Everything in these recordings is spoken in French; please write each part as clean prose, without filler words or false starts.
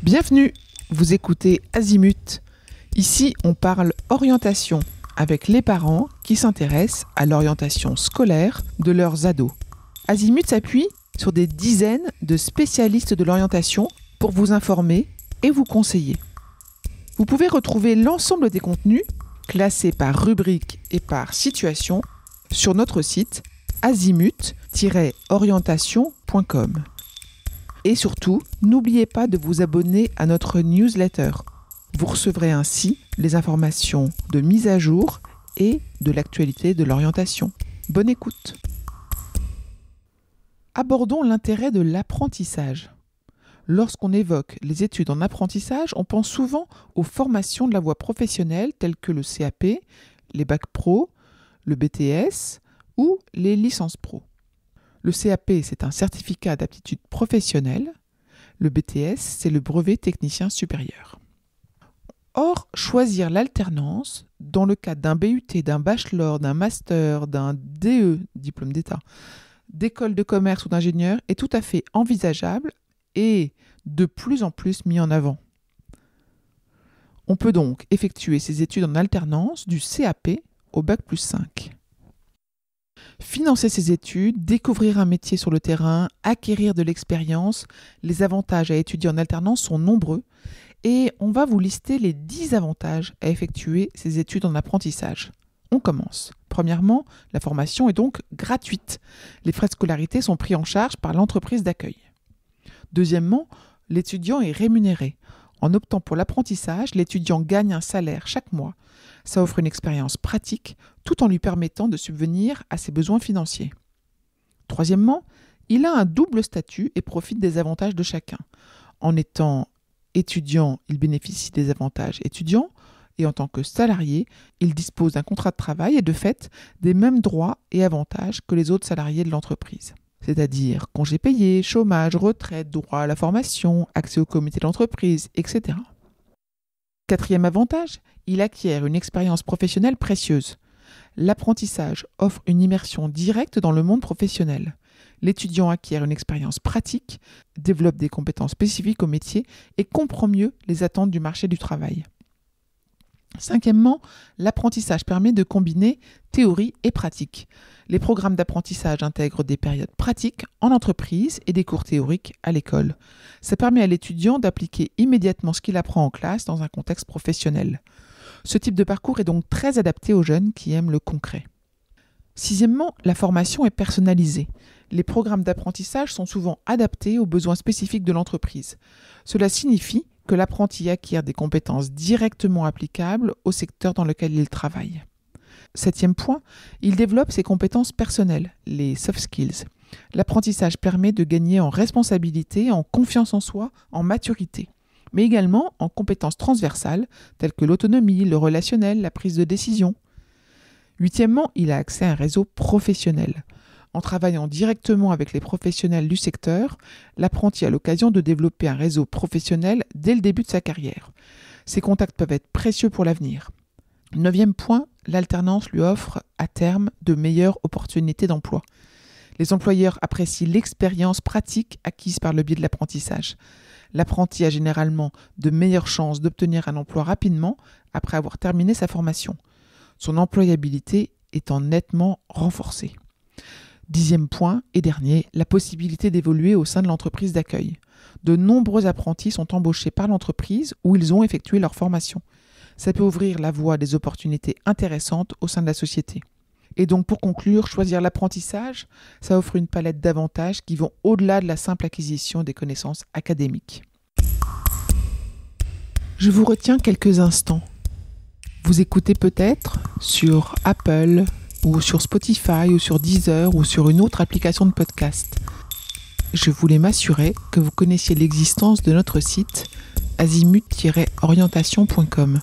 Bienvenue, vous écoutez Azimut. Ici, on parle orientation avec les parents qui s'intéressent à l'orientation scolaire de leurs ados. Azimut s'appuie sur des dizaines de spécialistes de l'orientation pour vous informer et vous conseiller. Vous pouvez retrouver l'ensemble des contenus classés par rubrique et par situation sur notre site azimut-orientation.com. Et surtout, n'oubliez pas de vous abonner à notre newsletter. Vous recevrez ainsi les informations de mise à jour et de l'actualité de l'orientation. Bonne écoute. Abordons l'intérêt de l'apprentissage. Lorsqu'on évoque les études en apprentissage, on pense souvent aux formations de la voie professionnelle telles que le CAP, les bacs pro, le BTS ou les licences pro. Le CAP, c'est un certificat d'aptitude professionnelle. Le BTS, c'est le brevet technicien supérieur. Or, choisir l'alternance, dans le cadre d'un BUT, d'un bachelor, d'un master, d'un DE, diplôme d'État, d'école de commerce ou d'ingénieur, est tout à fait envisageable et de plus en plus mis en avant. On peut donc effectuer ses études en alternance du CAP au Bac+5. Financer ses études, découvrir un métier sur le terrain, acquérir de l'expérience, les avantages à étudier en alternance sont nombreux et on va vous lister les 10 avantages à effectuer ses études en apprentissage. On commence. Premièrement, la formation est donc gratuite. Les frais de scolarité sont pris en charge par l'entreprise d'accueil. Deuxièmement, l'étudiant est rémunéré. En optant pour l'apprentissage, l'étudiant gagne un salaire chaque mois. Ça offre une expérience pratique tout en lui permettant de subvenir à ses besoins financiers. Troisièmement, il a un double statut et profite des avantages de chacun. En étant étudiant, il bénéficie des avantages étudiants et en tant que salarié, il dispose d'un contrat de travail et de fait des mêmes droits et avantages que les autres salariés de l'entreprise. C'est-à-dire congés payés, chômage, retraite, droit à la formation, accès au comité d'entreprise, etc. Quatrième avantage, il acquiert une expérience professionnelle précieuse. L'apprentissage offre une immersion directe dans le monde professionnel. L'étudiant acquiert une expérience pratique, développe des compétences spécifiques au métier et comprend mieux les attentes du marché du travail. Cinquièmement, l'apprentissage permet de combiner théorie et pratique. Les programmes d'apprentissage intègrent des périodes pratiques en entreprise et des cours théoriques à l'école. Ça permet à l'étudiant d'appliquer immédiatement ce qu'il apprend en classe dans un contexte professionnel. Ce type de parcours est donc très adapté aux jeunes qui aiment le concret. Sixièmement, la formation est personnalisée. Les programmes d'apprentissage sont souvent adaptés aux besoins spécifiques de l'entreprise. Cela signifie que l'apprenti acquiert des compétences directement applicables au secteur dans lequel il travaille. Septième point, il développe ses compétences personnelles, les soft skills. L'apprentissage permet de gagner en responsabilité, en confiance en soi, en maturité, mais également en compétences transversales telles que l'autonomie, le relationnel, la prise de décision. Huitièmement, il a accès à un réseau professionnel. En travaillant directement avec les professionnels du secteur, l'apprenti a l'occasion de développer un réseau professionnel dès le début de sa carrière. Ces contacts peuvent être précieux pour l'avenir. Neuvième point, l'alternance lui offre à terme de meilleures opportunités d'emploi. Les employeurs apprécient l'expérience pratique acquise par le biais de l'apprentissage. L'apprenti a généralement de meilleures chances d'obtenir un emploi rapidement après avoir terminé sa formation. Son employabilité étant nettement renforcée. Dixième point et dernier, la possibilité d'évoluer au sein de l'entreprise d'accueil. De nombreux apprentis sont embauchés par l'entreprise où ils ont effectué leur formation. Ça peut ouvrir la voie à des opportunités intéressantes au sein de la société. Et donc pour conclure, choisir l'apprentissage, ça offre une palette d'avantages qui vont au-delà de la simple acquisition des connaissances académiques. Je vous retiens quelques instants. Vous écoutez peut-être sur Apple, ou sur Spotify, ou sur Deezer, ou sur une autre application de podcast. Je voulais m'assurer que vous connaissiez l'existence de notre site azimut-orientation.com.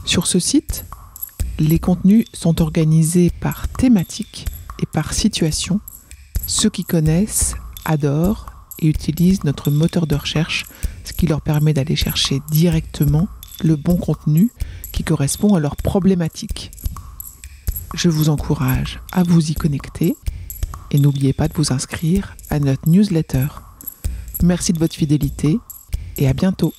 Sur ce site, les contenus sont organisés par thématique et par situation. Ceux qui connaissent adorent et utilisent notre moteur de recherche, ce qui leur permet d'aller chercher directement le bon contenu qui correspond à leur problématique. Je vous encourage à vous y connecter et n'oubliez pas de vous inscrire à notre newsletter. Merci de votre fidélité et à bientôt.